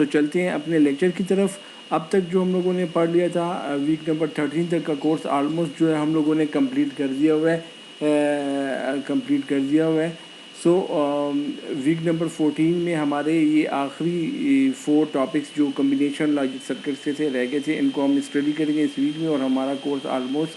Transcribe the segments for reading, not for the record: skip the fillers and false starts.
सो चलते हैं अपने लेक्चर की तरफ। अब तक जो हम लोगों ने पढ़ लिया था वीक नंबर 13 तक का कोर्स ऑलमोस्ट जो है हम लोगों ने कंप्लीट कर दिया हुआ है। सो वीक नंबर 14 में हमारे ये आखिरी 4 टॉपिक्स जो कम्बिनेशन लॉजिक सर्किट से थे रह गए थे, इनको हम स्टडी करेंगे इस वीक में और हमारा कोर्स ऑलमोस्ट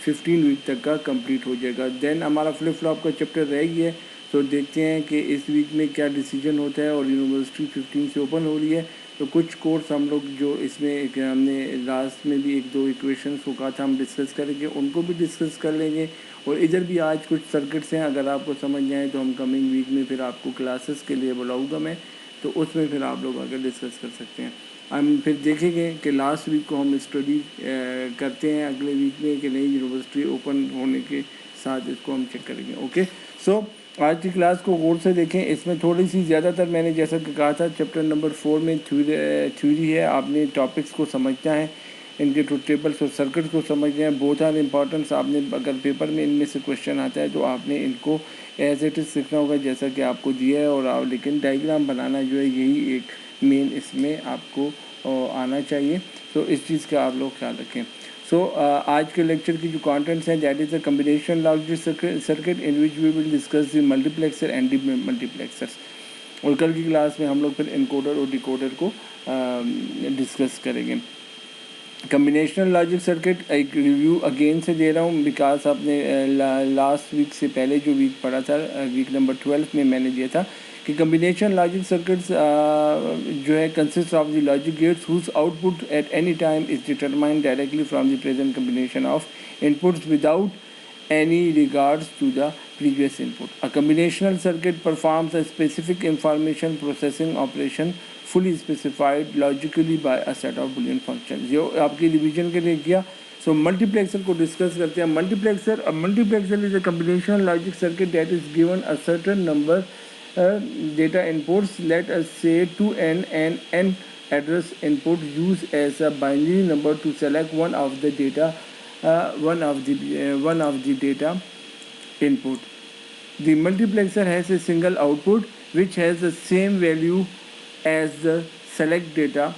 15 वीक तक का कंप्लीट हो जाएगा। देन हमारा फ्लिप फ्लॉप का चैप्टर रह गया है, तो देखते हैं कि इस वीक में क्या डिसीजन होता है। और यूनिवर्सिटी 15 से ओपन हो रही है, तो कुछ कोर्स हम लोग जो इसमें हमने लास्ट में भी 1-2 इक्वेशंस को कहा था हम डिस्कस करेंगे, उनको भी डिस्कस कर लेंगे। और इधर भी आज कुछ सर्किट्स हैं, अगर आपको समझ जाए तो हम कमिंग वीक में फिर आपको क्लासेस के लिए बुलाऊंगा मैं, तो उसमें फिर आप लोग आगे डिस्कस कर सकते हैं। हम फिर देखेंगे कि लास्ट वीक को हम स्टडी करते हैं अगले वीक में कि नई यूनिवर्सिटी ओपन होने के साथ इसको हम चेक करेंगे। ओके, सो आज की क्लास को गौर से देखें। इसमें थोड़ी सी ज़्यादातर मैंने जैसा कि कहा था चैप्टर नंबर 4 में थ्योरी है, आपने टॉपिक्स को समझना है, इनके ट्रुथ टेबल्स और सर्किट को समझना है। बहुत आर इम्पॉर्टेंस, आपने अगर पेपर में इनमें से क्वेश्चन आता है तो आपने इनको एज इट इज़ सीखना होगा जैसा कि आपको दिया है। और आप लेकिन डायग्राम बनाना जो है यही एक मेन इसमें आपको आना चाहिए, तो इस चीज़ का आप लोग ख्याल रखें। सो आज के लेक्चर की जो कंटेंट्स हैं that is a combination logic circuit in which we will discuss the multiplexer and demultiplexers. और कल की क्लास में हम लोग फिर इनकोडर और डिकोडर को डिस्कस करेंगे। कम्बिनेशनल लॉजिक सर्किट एक रिव्यू अगेन से दे रहा हूँ बिकॉज आपने लास्ट वीक से पहले जो वीक पढ़ा था वीक नंबर 12 में मैंने दिया था कि कम्बिनेशन लॉजिक सर्किट्स जो है consist of the logic gates whose output at any time is determined directly from the present combination of inputs without any regards to the previous input. A combinational circuit performs a specific information processing operation fully specified logically by a set of boolean functions. जो आपकी revision के लिए किया। सो multiplexer को discuss करते हैं। Multiplexer is a combinational logic circuit that is given a certain number data inputs, let us say 2n and n address input used as a binary number to select one of the data data input. The multiplexer has a single output which has the same value as the select data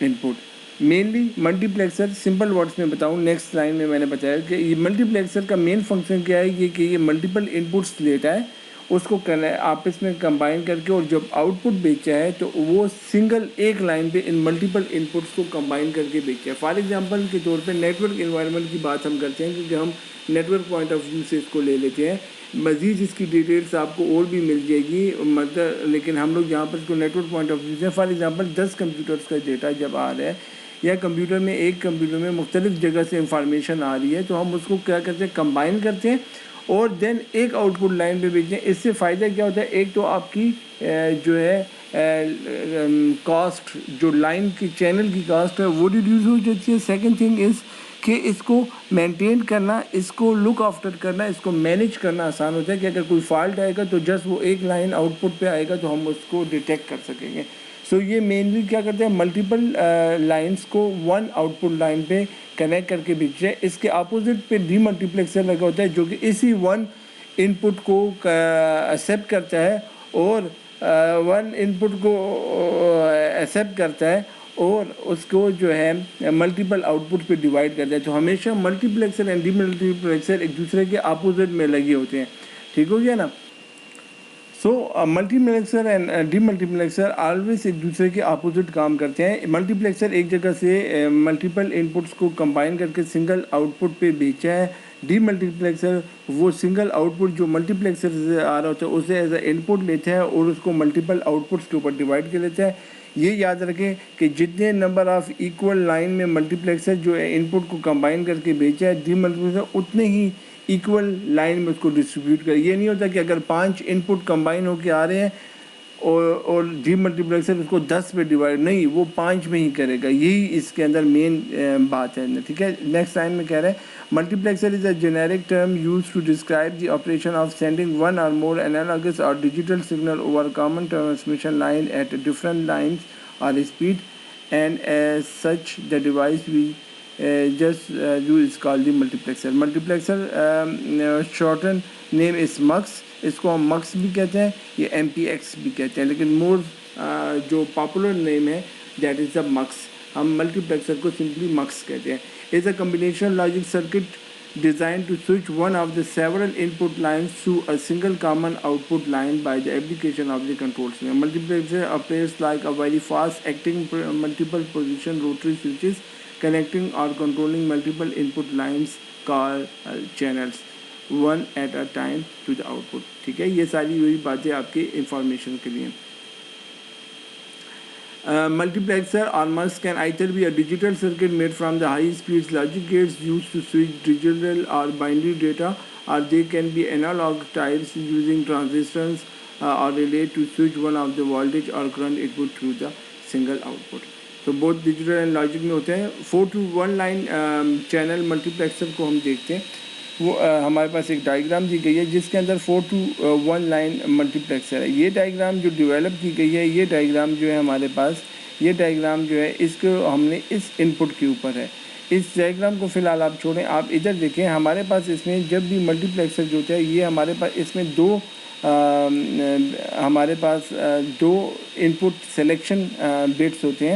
input. Mainly multiplexer simple words में बताऊँ, next line में मैंने बताया कि ये multiplexer का main function क्या है कि ये मल्टीपल इनपुट्स लेता है, उसको आपस में कंबाइन करके और जब आउटपुट बेचा है तो वो सिंगल एक लाइन पे इन मल्टीपल इनपुट्स को कंबाइन करके बेचा है। फॉर एग्जांपल के तौर पे नेटवर्क एनवायरनमेंट की बात हम करते हैं क्योंकि हम नेटवर्क पॉइंट ऑफ व्यू से इसको ले लेते हैं। मज़ीद इसकी डिटेल्स आपको और भी मिल जाएगी मतलब, लेकिन हम लोग यहाँ पर इसको नेटवर्क पॉइंट ऑफ व्यू से फॉर एग्जाम्पल 10 कंप्यूटर्स का डेटा जब आ रहा है या कंप्यूटर में एक कंप्यूटर में मुख्तलिफ जगह से इंफॉर्मेशन आ रही है तो हम उसको क्या करते हैं, कंबाइन करते हैं और देन एक आउटपुट लाइन पे भेजते हैं। इससे फ़ायदा क्या होता है, एक तो आपकी जो है कॉस्ट, जो लाइन की चैनल की कॉस्ट है वो रिड्यूस हो जाती है। सेकंड थिंग इज़ कि इसको मेंटेन करना, इसको लुक आफ्टर करना, इसको मैनेज करना आसान होता है कि अगर कोई फॉल्ट आएगा तो जस्ट वो एक लाइन आउटपुट पे आएगा तो हम उसको डिटेक्ट कर सकेंगे। सो ये मेनली क्या करते हैं, मल्टीपल लाइंस को वन आउटपुट लाइन पे कनेक्ट करके भेजते हैं। इसके अपोजिट पे डीमल्टीप्लेक्सर लगा होता है जो कि इसी वन इनपुट को एक्सेप्ट करता है और वन इनपुट को एक्सेप्ट करता है और उसको जो है मल्टीपल आउटपुट पे डिवाइड करता है। तो हमेशा मल्टीप्लेक्सर एंड डीमल्टीप्लेक्सर एक दूसरे के अपोजिट में लगे होते हैं, ठीक हो गया ना। सो मल्टीप्लेक्सर एंड डीमल्टीप्लेक्सर ऑलवेज एक दूसरे के अपोजिट काम करते हैं। मल्टीप्लेक्सर एक जगह से मल्टीपल इनपुट्स को कंबाइन करके सिंगल आउटपुट पे बेचा है। डीमल्टीप्लेक्सर वो सिंगल आउटपुट जो मल्टीप्लेक्सर से आ रहा होता है उसे एज ए इनपुट लेता है और उसको मल्टीपल आउटपुट्स के ऊपर डिवाइड कर लेता है। ये याद रखें कि जितने नंबर ऑफ़ इक्वल लाइन में मल्टीप्लेक्सर जो है इनपुट को कंबाइन करके बेचा है, डीमल्टीप्लेक्सर उतने ही इक्वल लाइन में उसको डिस्ट्रीब्यूट कर। ये नहीं होता कि अगर 5 इनपुट कंबाइन होकर आ रहे हैं और डीमल्टीप्लेक्सर उसको 10 पे डिवाइड, नहीं, वो 5 में ही करेगा। यही इसके अंदर मेन बात है, ठीक है। नेक्स्ट लाइन में कह रहे हैं multiplexer is a generic term use to describe the operation of sending one or more analogous or digital signal over common transmission line at different lines or speed and as such the device we just use is called the multiplexer. Multiplexer shortened name is mux, इसको हम mux भी कहते हैं, ये MPX भी कहते हैं, लेकिन मोर जो पॉपुलर नेम है दैट इज़ द मक्स। हम मल्टीप्लेक्सर को सिंपली मक्स कहते हैं। Is a combination logic circuit designed to switch one of the several input lines to a single common output line by the application of the control signal. Multiplexer appears like a very fast acting multiple position rotary switches connecting or controlling multiple input lines called channels one at a time to the output. ठीक है, ये सारी वही बातें आपके information के लिए। Multiplexer or MUX can either be a digital circuit made from the high-speed logic gates used to switch digital or binary data, or they can be analog types using transistors or relay to switch one of the voltage or current input through the single output. तो both digital and logic में होते हैं। 4 to 1 line channel multiplexer को हम देखते हैं। वो हमारे पास एक डायग्राम दी गई है जिसके अंदर 4 to 1 लाइन मल्टीप्लेक्सर है। ये डायग्राम जो डेवलप की गई है, ये डायग्राम जो है हमारे पास, ये डायग्राम जो है इसको हमने इस इनपुट के ऊपर है। इस डायग्राम को फ़िलहाल आप छोड़ें, आप इधर देखें। हमारे पास इसमें जब भी मल्टीप्लेक्सर जो होता है, ये हमारे पास इसमें हमारे पास दो इनपुट सिलेक्शन बिट्स होते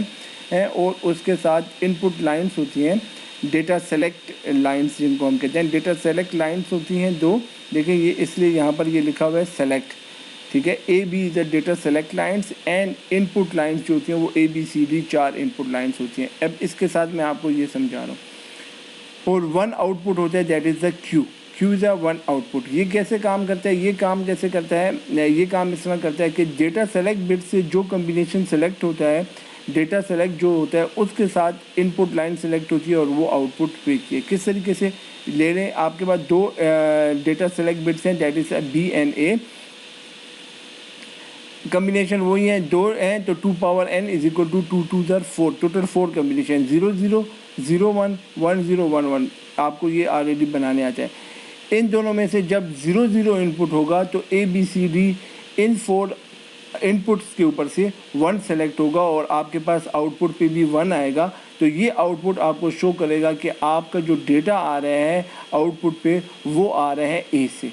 हैं और उसके साथ इनपुट लाइंस होती हैं, डेटा सेलेक्ट लाइंस जिनको हम कहते हैं। डेटा सेलेक्ट लाइंस होती हैं दो, देखिए ये इसलिए यहाँ पर ये लिखा हुआ है सेलेक्ट, ठीक है। A B is the data select lines and input lines जो होती हैं वो ABCD 4 इनपुट लाइंस होती हैं। अब इसके साथ मैं आपको ये समझा रहा हूँ। और वन आउटपुट होता है that is the Q is a one output. ये कैसे काम करता है? ये काम कैसे करता है? ये काम इस तरह करता है कि डेटा सेलेक्ट बिट से जो कम्बिनेशन सेलेक्ट होता है, डेटा सेलेक्ट जो होता है उसके साथ इनपुट लाइन सेलेक्ट होती है और वो आउटपुट भेजती है। किस तरीके से ले लें? आपके पास दो डेटा सेलेक्ट बिट्स हैं that is B and A। Combination वही है, दो हैं तो 2 power n is equal to 2 2 4, total 4 combination 0 0 0 1 1 0 1 1 आपको ये ऑलरेडी बनाने आता है। इन दोनों में से जब 0 0 इनपुट होगा तो ABCD इन 4 इनपुट्स के ऊपर से 1 सेलेक्ट होगा और आपके पास आउटपुट पे भी 1 आएगा। तो ये आउटपुट आपको शो करेगा कि आपका जो डेटा आ रहा है आउटपुट पे वो आ रहा है A से,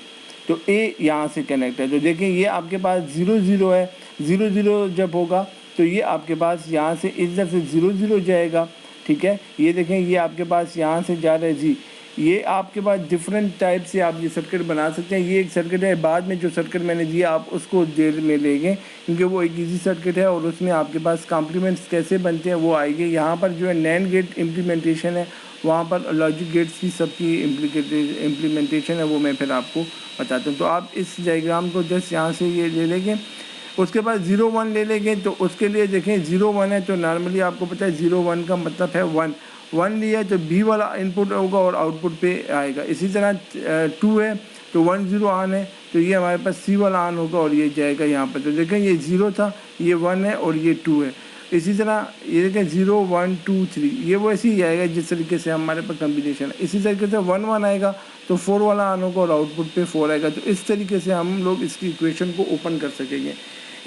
तो A यहाँ से कनेक्ट है। तो देखें ये आपके पास 0 0 है, 0 0 जब होगा तो ये आपके पास यहाँ से इधर से 0 0 जाएगा, ठीक है। ये देखें ये आपके पास यहाँ से जा रहा है जी। ये आपके पास डिफरेंट टाइप से आप ये सर्किट बना सकते हैं। ये एक सर्किट है, बाद में जो सर्किट मैंने दिया आप उसको देर में लेंगे क्योंकि वो एक इजी सर्किट है और उसमें आपके पास कॉम्प्लीमेंट्स कैसे बनते हैं वो आएंगे। यहाँ पर जो है नैंड गेट इम्प्लीमेंटेशन है, वहाँ पर लॉजिक गेट्स की सबकी इम्प्लीमेंटेशन है, वो मैं फिर आपको बताता हूँ। तो आप इस डायग्राम को जस्ट यहाँ से ये ले लेंगे, उसके बाद 0 1 ले लेंगे। तो उसके लिए देखें 0 1 है तो नॉर्मली आपको पता है 0 1 का मतलब है 1 लिया तो B वाला इनपुट होगा और आउटपुट पे आएगा। इसी तरह 2 है तो 1 0 ऑन है तो ये हमारे पास C वाला ऑन होगा और ये जाएगा यहाँ पर। तो देखें ये 0 था, ये 1 है और ये 2 है। इसी तरह ये देखें 0 1 2 3 ये वो ऐसे ही आएगा जिस तरीके से हमारे पास कम्बिनेशन है। इसी तरीके से 1 1 आएगा तो 4 वाला ऑन होगा और आउटपुट पे 4 आएगा। तो इस तरीके से हम लोग इसकी इक्वेशन को ओपन कर सकेंगे।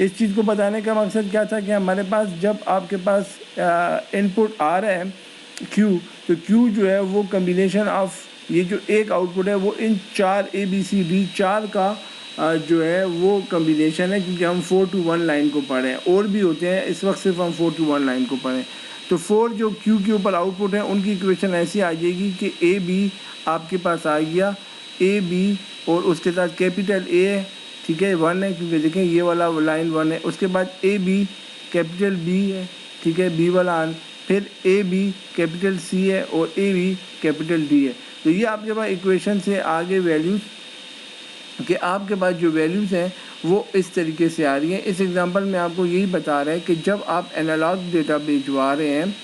इस चीज़ को बताने का मकसद क्या था कि हमारे पास जब आपके पास इनपुट आ रहा है Q, तो Q जो है वो कम्बिनेशन ऑफ ये जो एक आउटपुट है वो इन 4 ABCD 4 का जो है वो कम्बिनेशन है, क्योंकि हम 4 to 1 लाइन को पढ़ रहे हैं। और भी होते हैं, इस वक्त सिर्फ हम 4 to 1 लाइन को पढ़ें। तो 4 जो Q के ऊपर आउटपुट है उनकी इक्वेशन ऐसी आ जाएगी कि AB आपके पास आ गया, AB और उसके साथ कैपिटल A है, ठीक है, 1 है क्योंकि देखें ये वाला लाइन 1 है। उसके बाद AB कैपिटल B है, ठीक है, B वाला आन, फिर AB कैपिटल C है और AB कैपिटल D है। तो ये आपके पास इक्वेशन से आगे वैल्यूज़ कि आपके पास जो वैल्यूज़ हैं वो इस तरीके से आ रही हैं। इस एग्जांपल में आपको यही बता रहा है कि जब आप एनालॉग डेटा भिजवा रहे हैं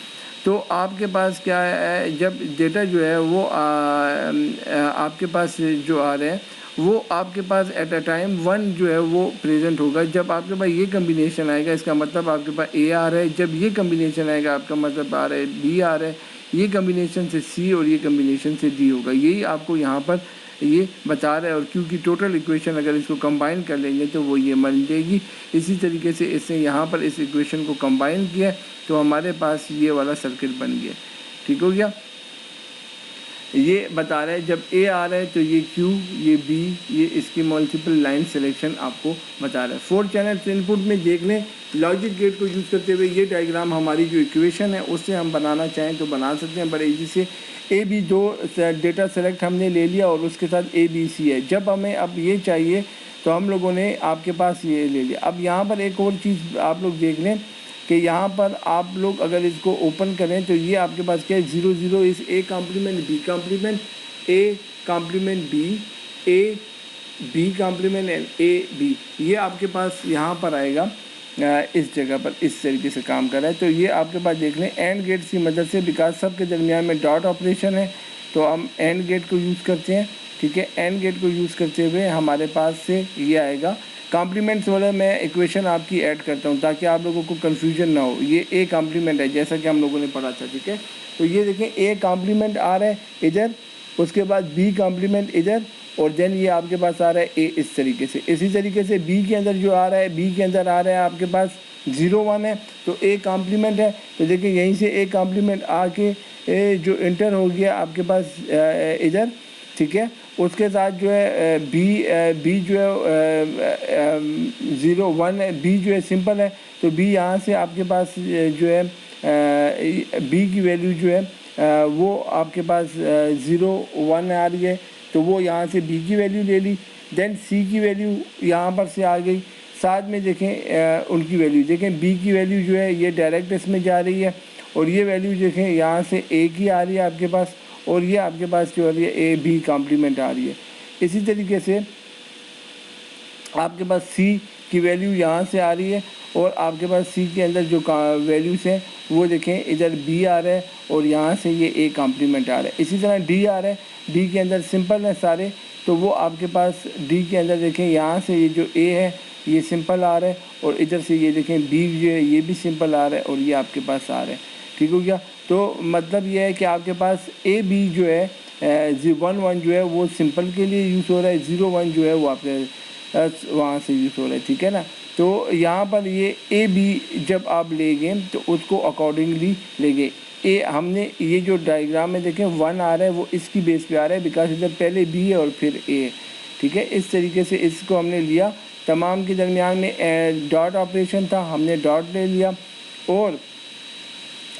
तो आपके पास क्या है, जब डेटा जो है वो आपके पास जो आ रहे हैं वो आपके पास एट अ टाइम 1 जो है वो प्रेजेंट होगा। जब आपके पास ये कम्बिनेशन आएगा इसका मतलब आपके पास A आ रहा है, जब ये कम्बिनेशन आएगा आपका मतलब आ रहा है B आ रहा है, ये कम्बिनेशन से C और ये कम्बिनेशन से D होगा। यही आपको यहाँ पर ये बता रहा है। और क्योंकि टोटल इक्वेशन अगर इसको कंबाइन कर लेंगे तो वो ये बन जाएगी। इसी तरीके से इसने यहाँ पर इस इक्वेशन को कंबाइन किया तो हमारे पास ये वाला सर्किट बन गया। ठीक हो गया। ये बता रहा है जब ए आ रहा है तो ये क्यू, ये बी, ये इसकी मल्टीपल लाइन सिलेक्शन आपको बता रहा है। 4 चैनल इनपुट में देख लें, लॉजिक गेट को यूज़ करते हुए ये डायग्राम हमारी जो इक्वेशन है उससे हम बनाना चाहें तो बना सकते हैं बड़े ईजी से। ए बी दो डेटा सेलेक्ट हमने ले लिया और उसके साथ ए बी सी है। जब हमें अब ये चाहिए तो हम लोगों ने आपके पास ये ले लिया। अब यहाँ पर एक और चीज़ आप लोग देख लें कि यहाँ पर आप लोग अगर इसको ओपन करें तो ये आपके पास क्या है, 0 0 is A complement B complement, A complement B, A B complement and A B, ये आपके पास यहाँ पर आएगा इस जगह पर इस तरीके से काम कर रहा है। तो ये आपके पास देख लें एंड गेट की मदद से, बिकॉज सब के दरमियान में डॉट ऑपरेशन है तो हम एंड गेट को यूज़ करते हैं। ठीक है, एंड गेट को यूज़ करते हुए हमारे पास से ये आएगा कॉम्प्लीमेंट्स वाला। मैं इक्वेशन आपकी ऐड करता हूँ ताकि आप लोगों को कन्फ्यूजन ना हो। ये ए कॉम्प्लीमेंट है जैसा कि हम लोगों ने पढ़ा था। ठीक है, तो ये देखें ए कॉम्प्लीमेंट आ रहा है इधर, उसके बाद बी कॉम्प्लीमेंट इधर, और देन ये आपके पास आ रहा है ए इस तरीके से। इसी तरीके से बी के अंदर जो आ रहा है, बी के अंदर आ रहा है आपके पास 0 1 है तो ए कॉम्प्लीमेंट है। तो देखिए यहीं से ए कॉम्प्लीमेंट आके जो इंटर हो गया आपके पास इधर। ठीक है, उसके साथ जो है बी जो है 0 1 है, बी जो है सिंपल है तो बी यहाँ से आपके पास जो है बी की वैल्यू जो है वो आपके पास 0 1 आ रही है तो वो यहाँ से बी की वैल्यू ले ली। देन सी की वैल्यू यहाँ पर से आ गई, साथ में देखें उनकी वैल्यू देखें, बी की वैल्यू जो है ये डायरेक्ट इसमें जा रही है और ये वैल्यू देखें यहाँ से ए की आ रही है आपके पास, और ये आपके पास जो आ रही है ए बी कॉम्प्लीमेंट आ रही है। इसी तरीके से आपके पास सी की वैल्यू यहाँ से आ रही है और आपके पास सी के अंदर जो वैल्यूज़ हैं वो देखें इधर बी आ रहा है और यहाँ से ये ए कॉम्प्लीमेंट आ रहा है। इसी तरह डी आ रहा है, डी के अंदर सिंपल है सारे तो वो आपके पास डी के अंदर देखें यहाँ से ये जो ए है ये सिंपल आ रहा है और इधर से ये देखें बी जो है ये भी सिंपल आ रहा है और ये आपके पास आ रहा है। ठीक हो गया, तो मतलब ये है कि आपके पास ए बी जो है 1 1 जो है वो सिंपल के लिए यूज़ हो रहा है, 0 1 जो है वो आपके वहाँ से यूज़ हो रहा है। ठीक है ना, तो यहाँ पर ये ए बी जब आप लेंगे तो उसको अकॉर्डिंगली लेंगे। ए हमने ये जो डायग्राम में देखें 1 आ रहा है वो इसकी बेस पे आ रहा है बिकॉज इधर पहले बी है और फिर ए है। ठीक है, इस तरीके से इसको हमने लिया। तमाम के दरमियान में डॉट ऑपरेशन था, हमने डॉट ले लिया और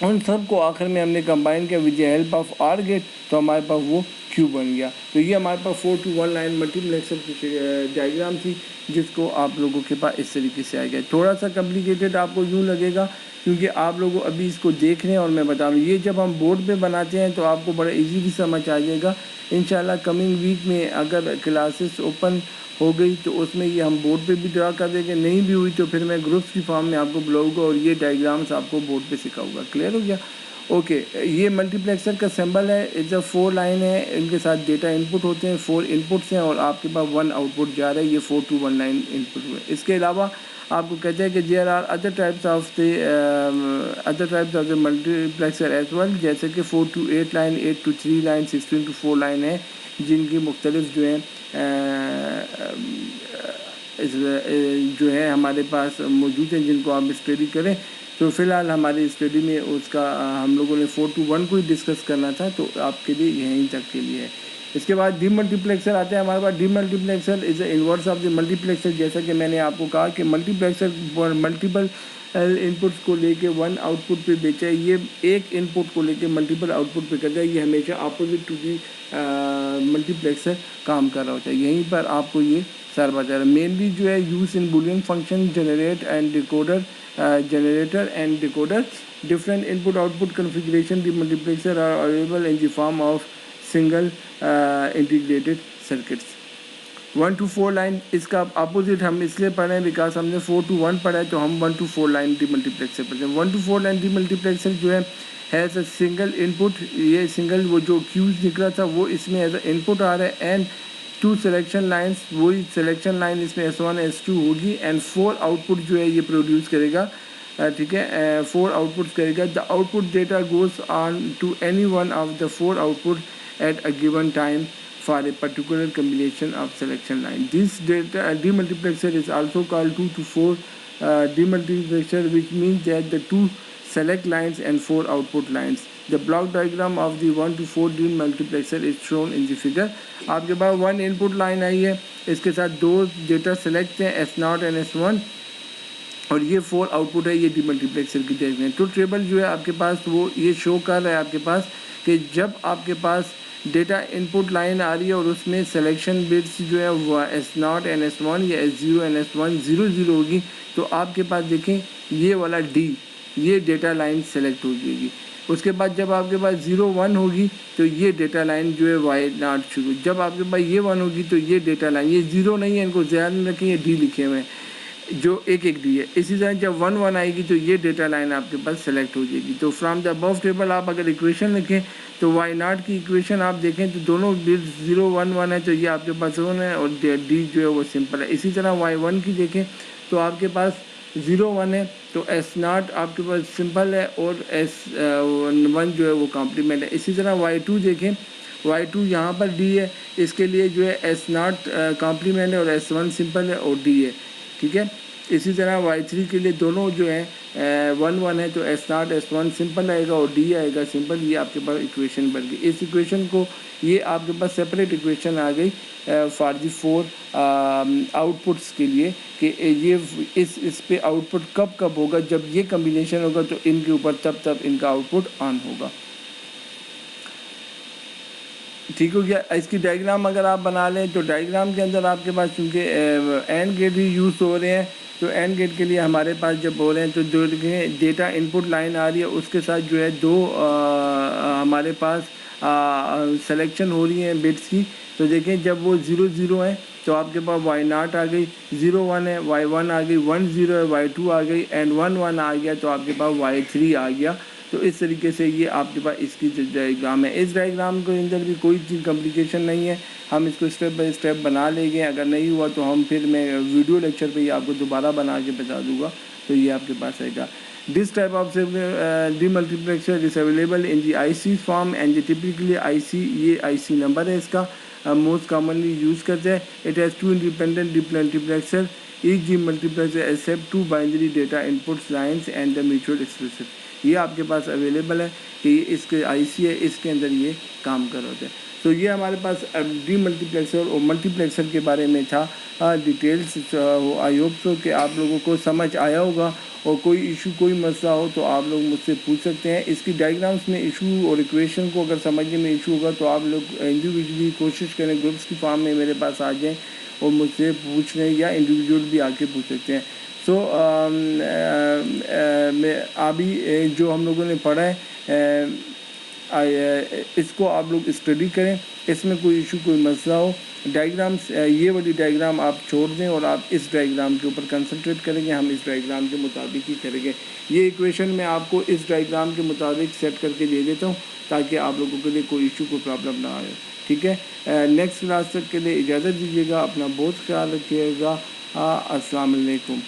उन सब को आखिर में हमने कंबाइन किया with the help of OR gate तो हमारे पास वो क्यू बन गया। तो ये हमारे पास 4 to 1 लाइन मल्टीप्लेक्सर की डायग्राम थी जिसको आप लोगों के पास इस तरीके से आएगा। थोड़ा सा कॉम्प्लिकेटेड आपको यूँ लगेगा क्योंकि आप लोग अभी इसको देख रहे हैं और मैं बता रहा हूँ ये जब हम बोर्ड पे बनाते हैं तो आपको बड़ा इजीली समझ आ जाएगा। इंशाल्लाह कमिंग वीक में अगर क्लासेस ओपन हो गई तो उसमें ये हम बोर्ड पे भी ड्रा कर देंगे, नहीं भी हुई तो फिर मैं ग्रुप्स की फॉर्म में आपको बुलाऊंगा और ये डायग्राम्स आपको बोर्ड पे सिखाऊंगा। क्लियर हो गया? ओके, ये मल्टीप्लेक्सर का सिंबल है, इट्स अ 4 लाइन है, इनके साथ डेटा इनपुट होते हैं, 4 इनपुट्स हैं और आपके पास 1 आउटपुट जा रहा है। ये 4 to 1 लाइन इनपुट हुए। इसके अलावा आपको कहते हैं कि there are other types of the multiplexer as well, जैसे कि 4 to 8 line, 8 to 3 line, 16 to 4 line है जिनकी मुख्तलिफ जो है जो है हमारे पास मौजूद हैं जिनको आप स्टडी करें। तो फ़िलहाल हमारी स्टडी में उसका हम लोगों ने 4 to 1 को ही डिस्कस करना था तो आपके लिए यहीं तक के लिए है। इसके बाद डीमल्टीप्लेक्सर आते हैं हमारे पास। Demultiplexer is the inverse of the multiplexer. जैसा कि मैंने आपको कहा कि मल्टीप्लेक्सर मल्टीपल इनपुट्स को लेके 1 आउटपुट पे बेचा है, ये एक इनपुट को लेके मल्टीपल आउटपुट पे करता है। ये हमेशा अपोजिट टू दी मल्टीप्लेक्सर काम कर रहा होता है। यहीं पर आपको ये सर बता रहा है। मेनली जो है use in Boolean function generator and decoder, different input output configuration the multiplexer are available in the form of single integrated circuits। 1 to 4 line इसका अपोजिट हम इसलिए पढ़ रहे हैं बिकॉज हमने 4 to 1 पढ़ा है तो हम 1 to 4 लाइन डीमल्टीप्लेक्सर पढ़ते हैं। 1 to 4 लाइन डीमल्टीप्लेक्सर जो है हैज़ अ सिंगल इनपुट, ये सिंगल वो जो क्यूज निकला था वो इसमें एज अ इनपुट आ रहा है एंड 2 सिलेक्शन लाइन्स, वही सिलेक्शन लाइन इसमें S1 S2 होगी एंड 4 आउटपुट जो है ये प्रोड्यूस करेगा। ठीक है, 4 आउटपुट करेगा। The output data goes on to any one of the 4 output at a given time for a particular combination of selection line. This data demultiplexer is also called 2 to 4 demultiplexer, which means that the 2 select lines and 4 output lines. The block diagram of the 1 to 4 demultiplexer is shown in the figure. आपके पास 1 input line आई है, इसके साथ 2 data select हैं S0 and S1 और ये 4 output है, ये demultiplexer की देख रहे हैं। तो टेबल जो है आपके पास वो ये शो कर रहा है आपके पास कि जब आपके पास डेटा इनपुट लाइन आ रही है और उसमें सिलेक्शन बिट्स जो है वो S0 एंड S1 या S0 एंड S1 0 होगी, तो आपके पास देखें ये वाला D, ये डेटा लाइन सेलेक्ट हो जाएगी। उसके बाद जब आपके पास 0 1 होगी तो ये डेटा लाइन जो है Y0 शुरू, जब आपके पास ये 1 होगी तो ये डेटा लाइन, ये 0 नहीं है, इनको ध्यान में रखें, ये D लिखे हुए हैं जो एक डी है। इसी तरह जब 1 1 आएगी तो ये डेटा लाइन आपके पास सेलेक्ट हो जाएगी। तो फ्रॉम द अबव टेबल आप अगर इक्वेशन लिखें तो Y0 की इक्वेशन आप देखें तो दोनों बिट्स 0 1 1 है, तो ये आपके पास 1 है और डी जो है वो सिंपल है। इसी तरह Y1 की देखें तो आपके पास 0 1 है, तो S0 आपके पास सिंपल है और S1 जो है वो कॉम्प्लीमेंट है। इसी तरह Y2 देखें, Y2 यहाँ पर D है, इसके लिए जो है S0 कॉम्प्लीमेंट है और S1 सिंपल है और D है, ठीक है। इसी तरह Y3 के लिए दोनों जो है 1 1 है, तो S0 S1 सिंपल आएगा और D आएगा सिंपल। ये आपके पास इक्वेशन बन गई। इस इक्वेशन को ये आपके पास सेपरेट इक्वेशन आ गई फॉर दी 4 आउटपुट्स के लिए कि ये इस पे आउटपुट कब होगा, जब ये कम्बिनेशन होगा तो इनके ऊपर तब इनका आउटपुट ऑन होगा। ठीक हो गया। इसकी डायग्राम अगर आप बना लें तो डायग्राम के अंदर आपके पास चूँकि एंड गेट भी यूज़ हो रहे हैं, तो एंड गेट के लिए हमारे पास जब हो रहे हैं तो जो डेटा इनपुट लाइन आ रही है उसके साथ जो है 2 हमारे पास सिलेक्शन हो रही है बिट्स की। तो देखें जब वो 0 0 है तो आपके पास Y0 आ गई, 0 1 है Y1 आ गई, 1 0 है Y2 आ गई एंड 1 1 आ गया तो आपके पास Y3 आ गया। तो इस तरीके से ये आपके पास इसकी डायग्राम है। इस डायग्राम के अंदर भी कोई चीज़ कॉम्प्लिकेशन नहीं है, हम इसको स्टेप बाय स्टेप बना लेंगे। अगर नहीं हुआ तो हम फिर मैं वीडियो लेक्चर पे ही आपको दोबारा बना के बता दूंगा, तो ये आपके पास आएगा। This type of demultiplexer is available in the IC form and typically IC, ये IC नंबर है इसका, मोस्ट कॉमनली यूज़ करते हैं। It has 2 independent demultiplexer, each demultiplexer accept 2 binary data inputs lines and the mutual exclusive. ये आपके पास available है कि इसके IC है, इसके अंदर ये काम कर होते हैं। तो ये हमारे पास डीमल्टीप्लेक्सर और मल्टीप्लेक्सर के बारे में था डिटेल्स। आई होप सो कि आप लोगों को समझ आया होगा, और कोई इशू कोई मसला हो तो आप लोग मुझसे पूछ सकते हैं। इसकी डायग्राम्स में इशू और इक्वेशन को अगर समझने में इशू होगा तो आप लोग इंडिविजुअली कोशिश करें, ग्रुप्स की फॉर्म में मेरे पास आ जाएं और मुझसे पूछ लें, या इंडिविजुअल भी आके पूछ सकते हैं। सो अभी जो हम लोगों ने पढ़ा है इसको आप लोग स्टडी करें, इसमें कोई इशू कोई मसला हो, डायग्राम्स ये वाली डायग्राम आप छोड़ दें और आप इस डायग्राम के ऊपर कंसंट्रेट करेंगे। हम इस डायग्राम के मुताबिक ही करेंगे। ये इक्वेशन मैं आपको इस डायग्राम के मुताबिक सेट करके दे देता हूँ ताकि आप लोगों के लिए कोई इशू कोई प्रॉब्लम ना आए, ठीक है। नेक्स्ट क्लास तक के लिए इजाज़त दीजिएगा, अपना बहुत ख्याल रखिएगा। अस्सलाम वालेकुम।